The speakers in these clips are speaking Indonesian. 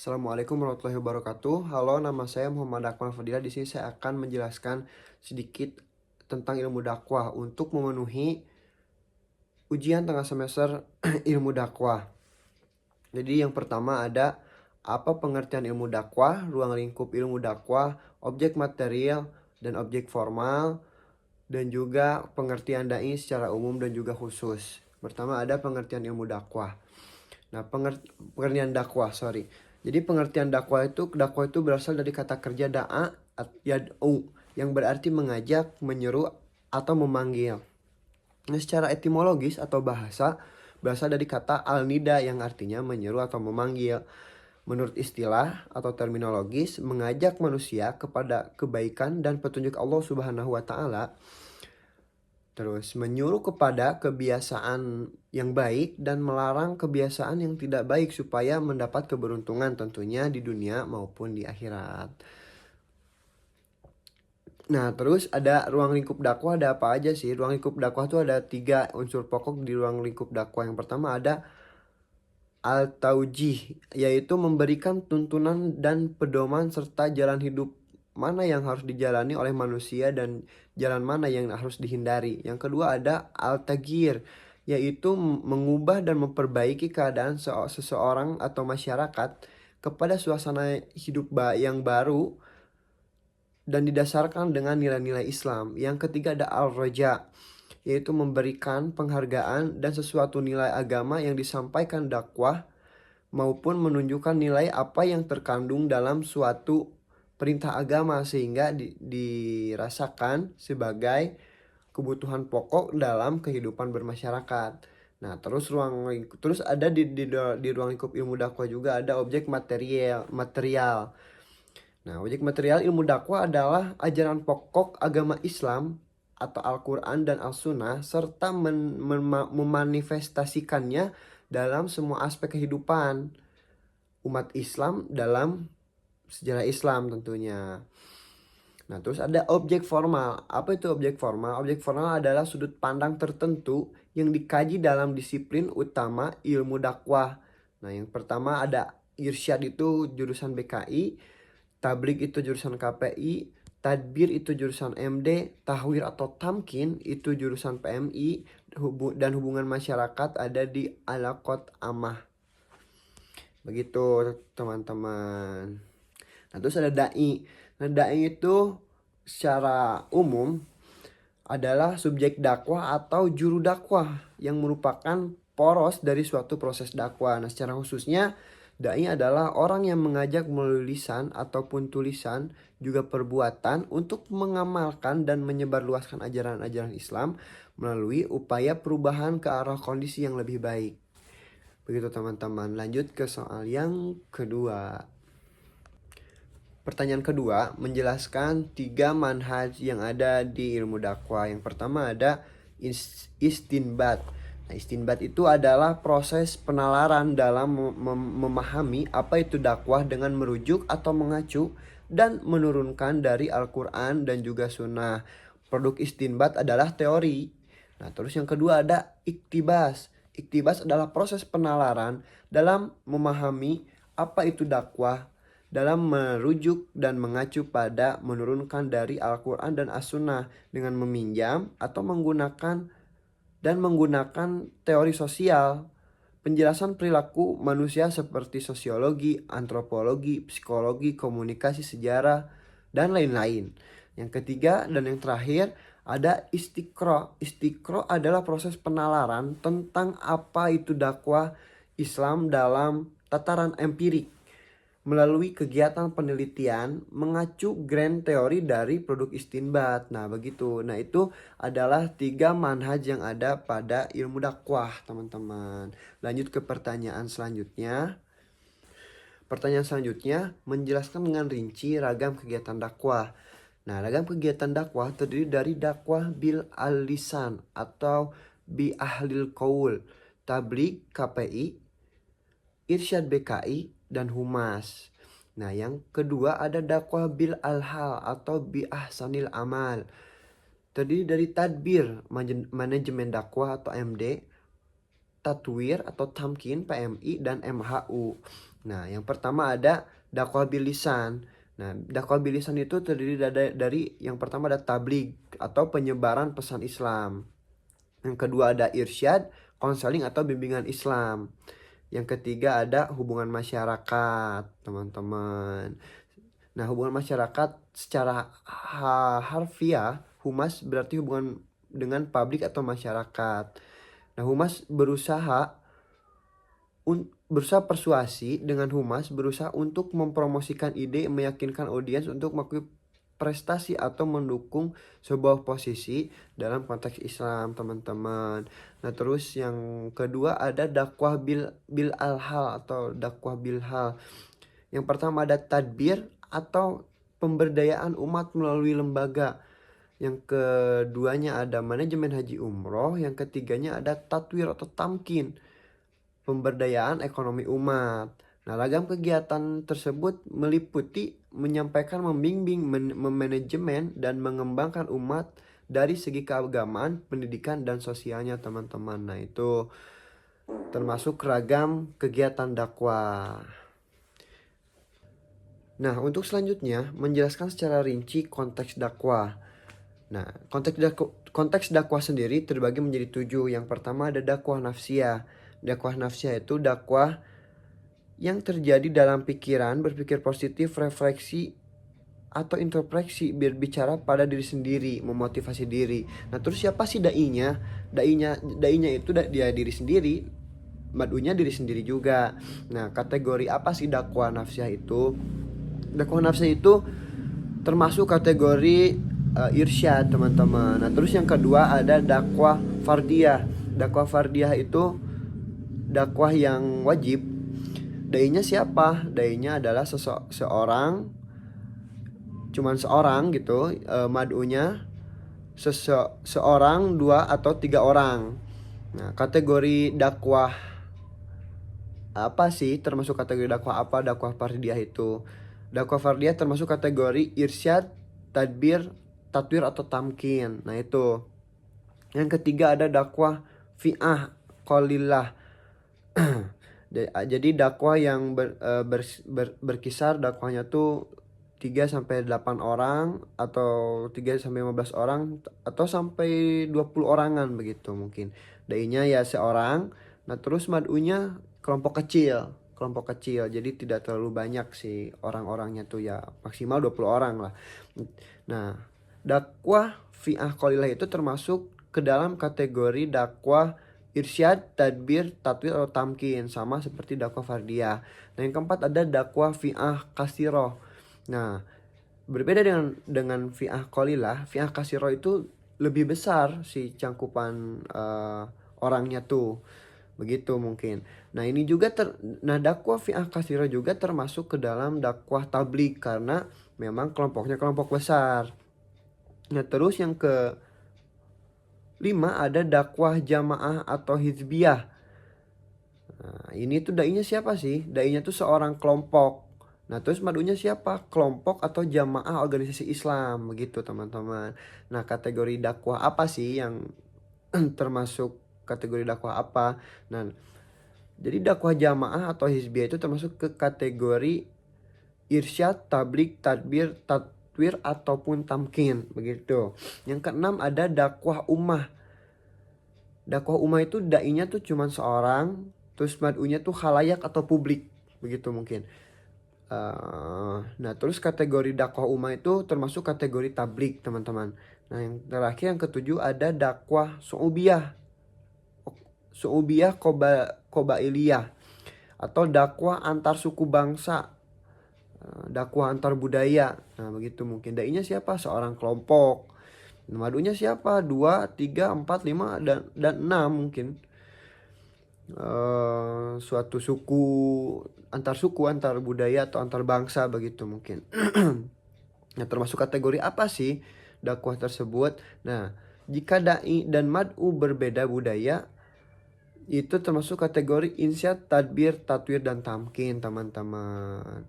Assalamualaikum warahmatullahi wabarakatuh. Halo, nama saya Muhammad Akmal Fadilah. Di sini saya akan menjelaskan sedikit tentang ilmu dakwah untuk memenuhi ujian tengah semester ilmu dakwah. Jadi yang pertama ada apa pengertian ilmu dakwah, ruang lingkup ilmu dakwah, objek material dan objek formal, dan juga pengertian dai secara umum dan juga khusus. Pertama ada pengertian ilmu dakwah. Nah, pengertian dakwah, sorry. Jadi pengertian dakwah itu berasal dari kata kerja da'a yad'u yang berarti mengajak, menyeru atau memanggil. Nah, secara etimologis atau bahasa berasal dari kata al-nida yang artinya menyeru atau memanggil. Menurut istilah atau terminologis, mengajak manusia kepada kebaikan dan petunjuk Allah Subhanahu wa taala. Terus menyuruh kepada kebiasaan yang baik dan melarang kebiasaan yang tidak baik supaya mendapat keberuntungan tentunya di dunia maupun di akhirat. Nah, terus ada ruang lingkup dakwah, ada apa aja sih? Ruang lingkup dakwah itu ada 3 unsur pokok di ruang lingkup dakwah. Yang pertama ada al-taujih, yaitu memberikan tuntunan dan pedoman serta jalan hidup mana yang harus dijalani oleh manusia dan jalan mana yang harus dihindari. Yang kedua ada al-taghyir, yaitu mengubah dan memperbaiki keadaan seseorang atau masyarakat kepada suasana hidup yang baru dan didasarkan dengan nilai-nilai Islam. Yang ketiga ada al-raja, yaitu memberikan penghargaan dan sesuatu nilai agama yang disampaikan dakwah maupun menunjukkan nilai apa yang terkandung dalam suatu perintah agama sehingga dirasakan sebagai kebutuhan pokok dalam kehidupan bermasyarakat. Nah, terus ada di ruang lingkup ilmu dakwah juga ada objek material. Nah, objek material ilmu dakwah adalah ajaran pokok agama Islam atau Al-Quran dan Al-Sunnah serta memanifestasikannya dalam semua aspek kehidupan umat Islam dalam sejarah Islam tentunya. Nah, terus ada objek formal. Apa itu objek formal? Objek formal adalah sudut pandang tertentu yang dikaji dalam disiplin utama ilmu dakwah. Nah, yang pertama ada irsyad itu jurusan BKI, tablik itu jurusan KPI, tadbir itu jurusan MD, tahwir atau tamkin itu jurusan PMI, dan hubungan masyarakat ada di alaqot amah. Begitu teman-teman. Nah, terus ada dai. Nah, dai itu secara umum adalah subjek dakwah atau juru dakwah yang merupakan poros dari suatu proses dakwah. Nah, secara khususnya dai adalah orang yang mengajak melalui lisan ataupun tulisan juga perbuatan untuk mengamalkan dan menyebarluaskan ajaran-ajaran Islam melalui upaya perubahan ke arah kondisi yang lebih baik. Begitu teman-teman. Lanjut ke soal yang kedua. Pertanyaan kedua, menjelaskan 3 manhaj yang ada di ilmu dakwah. Yang pertama ada istinbat. Nah, istinbat itu adalah proses penalaran dalam memahami apa itu dakwah dengan merujuk atau mengacu dan menurunkan dari Al-Quran dan juga Sunnah. Produk istinbat adalah teori. Nah, terus yang kedua ada iktibas. Iktibas adalah proses penalaran dalam memahami apa itu dakwah dalam merujuk dan mengacu pada menurunkan dari Al-Quran dan As-Sunnah dengan meminjam atau menggunakan teori sosial, penjelasan perilaku manusia seperti sosiologi, antropologi, psikologi, komunikasi, sejarah, dan lain-lain. Yang ketiga dan yang terakhir ada istiqro. Istiqro adalah proses penalaran tentang apa itu dakwah Islam dalam tataran empirik melalui kegiatan penelitian mengacu grand teori dari produk istinbat. Nah, begitu. Nah, itu adalah 3 manhaj yang ada pada ilmu dakwah, teman-teman. Lanjut ke pertanyaan selanjutnya. Pertanyaan selanjutnya menjelaskan dengan rinci ragam kegiatan dakwah. Nah, ragam kegiatan dakwah terdiri dari dakwah bil al-lisan atau bi ahlil qaul, tabligh KPI, irsyad BKI, dan humas. Nah, yang kedua ada dakwah bil alhal atau bi ahsanil amal. Terdiri dari tadbir, manajemen dakwah atau MD, tatwir atau tamkin PMI dan MHU. Nah, yang pertama ada dakwah bilisan. Nah, dakwah bilisan itu terdiri dari yang pertama ada tabligh atau penyebaran pesan Islam. Yang kedua ada irsyad, konseling atau bimbingan Islam. Yang ketiga ada hubungan masyarakat, teman-teman. Nah, hubungan masyarakat secara harfiah, humas berarti hubungan dengan publik atau masyarakat. Nah, humas berusaha persuasi dengan humas berusaha untuk mempromosikan ide, meyakinkan audiens untuk mengakui prestasi atau mendukung sebuah posisi dalam konteks Islam, teman-teman. Nah, terus yang kedua ada dakwah bil alhal atau dakwah bilhal. Yang pertama ada tadbir atau pemberdayaan umat melalui lembaga. Yang keduanya ada manajemen haji umroh. Yang ketiganya ada tatwir atau tamkin, pemberdayaan ekonomi umat. Nah, ragam kegiatan tersebut meliputi menyampaikan, membimbing, memanajemen, dan mengembangkan umat dari segi keagamaan, pendidikan, dan sosialnya, teman-teman. Nah, itu termasuk ragam kegiatan dakwah. Nah, untuk selanjutnya menjelaskan secara rinci konteks dakwah. Nah, konteks dakwah sendiri terbagi menjadi 7. Yang pertama ada dakwah nafsiyah. Dakwah nafsiyah itu dakwah yang terjadi dalam pikiran, berpikir positif, refleksi, atau introspeksi, berbicara pada diri sendiri, memotivasi diri. Nah, terus siapa sih dai-nya? Dai-nya itu dia diri sendiri, mad'unya diri sendiri juga. Nah, kategori apa sih dakwah nafsiyah itu? Dakwah nafsiyah itu termasuk kategori irsyad, teman-teman. Nah, terus yang kedua ada dakwah fardiyah. Dakwah fardiyah itu dakwah yang wajib. Dai-nya siapa? Dai-nya adalah seorang, cuman seorang gitu. Mad'unya seorang, 2 atau 3 orang. Nah, kategori dakwah apa sih? Termasuk kategori dakwah apa dakwah fardiyah itu? Dakwah fardiyah termasuk kategori irsyad, tadbir, tatwir atau tamkin. Nah, itu. Yang ketiga ada dakwah fi'ah qalillah. Jadi dakwah yang berkisar dakwahnya tuh 3 sampai 8 orang atau 3 sampai 15 orang atau sampai 20 orangan begitu mungkin. Dai-nya ya seorang. Nah, terus mad'unya kelompok kecil. Kelompok kecil. Jadi tidak terlalu banyak sih orang-orangnya tuh, ya maksimal 20 orang lah. Nah, dakwah fi'ah qalillah itu termasuk ke dalam kategori dakwah irsyad, tadbir, tatwir atau tamkin, sama seperti dakwah fardiyah. Nah, yang keempat ada dakwah fi'ah kasiroh. Nah, berbeda dengan fi'ah qalilah, fi'ah kasiroh itu lebih besar si cangkupan orangnya tuh. Begitu mungkin. Nah, ini juga dakwah fi'ah kasiroh juga termasuk ke dalam dakwah tabligh karena memang kelompoknya kelompok besar. Nah, terus yang ke 5 ada dakwah jamaah atau hizbiyah. Nah, ini tuh dai-nya siapa sih? Dai-nya tuh seorang kelompok. Nah, terus mad'unya siapa? Kelompok atau jamaah organisasi Islam, begitu teman-teman. Nah, kategori dakwah apa sih yang termasuk kategori dakwah apa? Nah, jadi dakwah jamaah atau hizbiyah itu termasuk ke kategori irsyad, tabligh, tadbir, tatwir ataupun tamkin, begitu. Yang keenam ada dakwah ummah. Dakwah ummah itu dai-nya tuh cuman seorang, terus mad'unya tuh khalayak atau publik, begitu mungkin. Nah, terus kategori dakwah ummah itu termasuk kategori tabligh, teman-teman. Nah, yang terakhir yang ketujuh ada dakwah su'ubiyah. Su'ubiyah Qabailiyah atau dakwah antar suku bangsa, dakwah antar budaya. Nah, begitu mungkin. Dai-nya siapa? Seorang kelompok. Mad'unya siapa? 2, 3, 4, 5 dan 6 mungkin. Suatu suku, antar budaya atau antar bangsa begitu mungkin. Nah, termasuk kategori apa sih dakwah tersebut? Nah, jika dai dan mad'u berbeda budaya, itu termasuk kategori insyad, tadbir, tatwir, dan tamkin, teman-teman.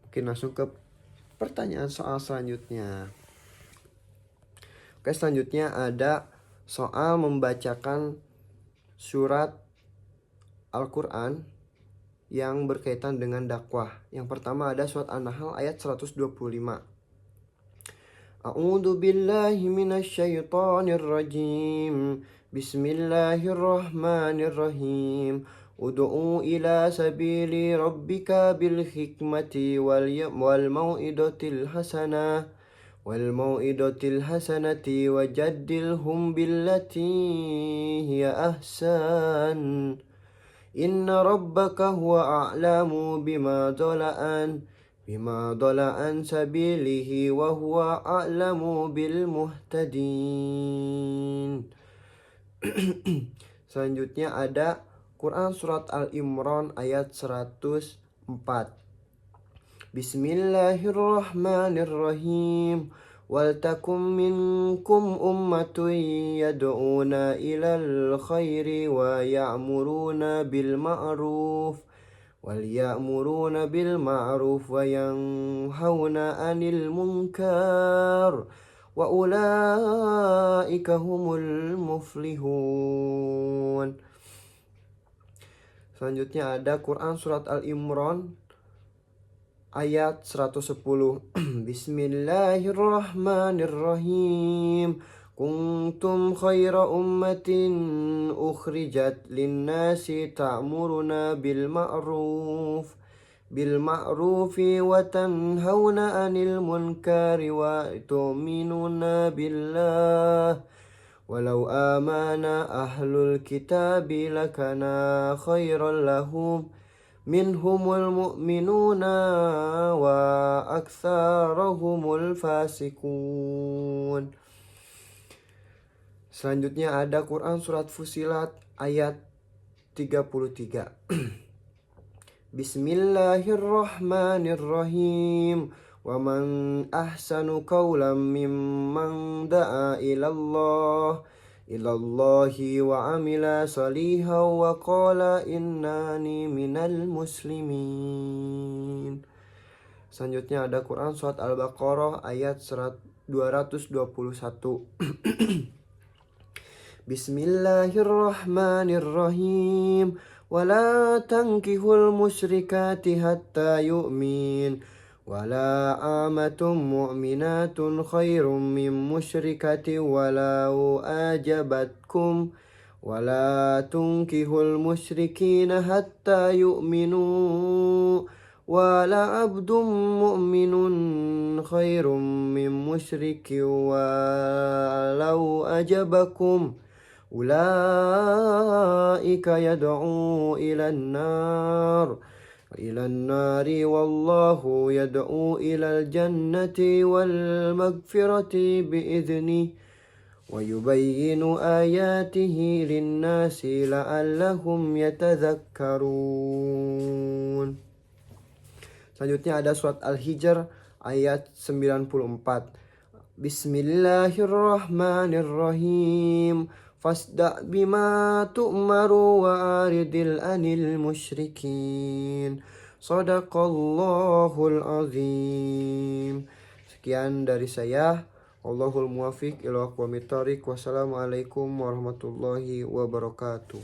Mungkin langsung ke pertanyaan soal selanjutnya. Oke, selanjutnya ada soal membacakan surat Al-Quran yang berkaitan dengan dakwah. Yang pertama ada surat An-Nahl ayat 125. A'udzu billahi minasyaitonir rajim. Bismillahirrahmanirrahim. Ud'u ila sabili rabbika bil hikmati wal mau'idatil hasanah wajadilhum billati hiya ahsan. Inna rabbaka huwa a'lamu bima dola'an sabilihi wa huwa a'lamu bil muhtadin. Selanjutnya ada Quran surat Al-Imran ayat 104. Bismillahirrahmanirrahim. Waltakum minkum ummatun yad'una ilal khairi wa ya'muruna bil ma'ruf wa yanhauna 'anil munkar wa ulaika humul muflihun. Selanjutnya ada Quran surat Al-Imran ayat 110. Bismillahirrahmanirrahim. Kuntum khaira ummatin ukhrijat linnasi ta'muruna bil ma'rufi wa tanhauna 'anil munkari wa tu'minuna billah. Walau amana ahlul kitabi lakana khairan lahum minhumul mu'minuna wa aktsarahumul fasiqun. Selanjutnya ada Quran surat Fussilat ayat 33. Bismillahirrahmanirrahim. Wa man ahsanu qawlan mimman da'a ilallahi wa amila salihan wa qala innani minal muslimin. Selanjutnya ada Quran surat Al-Baqarah ayat 221. Bismillahirrahmanirrahim. Wala tankihul musyrikati hatta yu'min. Wala amatum mu'minatun khairum min musyrikati walau ajabatkum. Wala tunkihul musyrikina hatta yu'minu. Wala abdum mu'minun khairum min musyrikin walau ajabakum. Ulaika yad'u ilan nari wallahu yad'u ilal jannati wal magfirati bi'idhni wa yubayyinu ayatihi linnasi la'allahum yatadhakkarun. Selanjutnya ada surat Al-Hijr ayat 94. Bismillahirrahmanirrahim. Fasda' bima tu'maru wa aridil anil musyrikin. Shadaqallahul azim. Sekian dari saya. Allahul muwafiq ila aqwamit thoriq. Wassalamualaikum warahmatullahi wabarakatuh.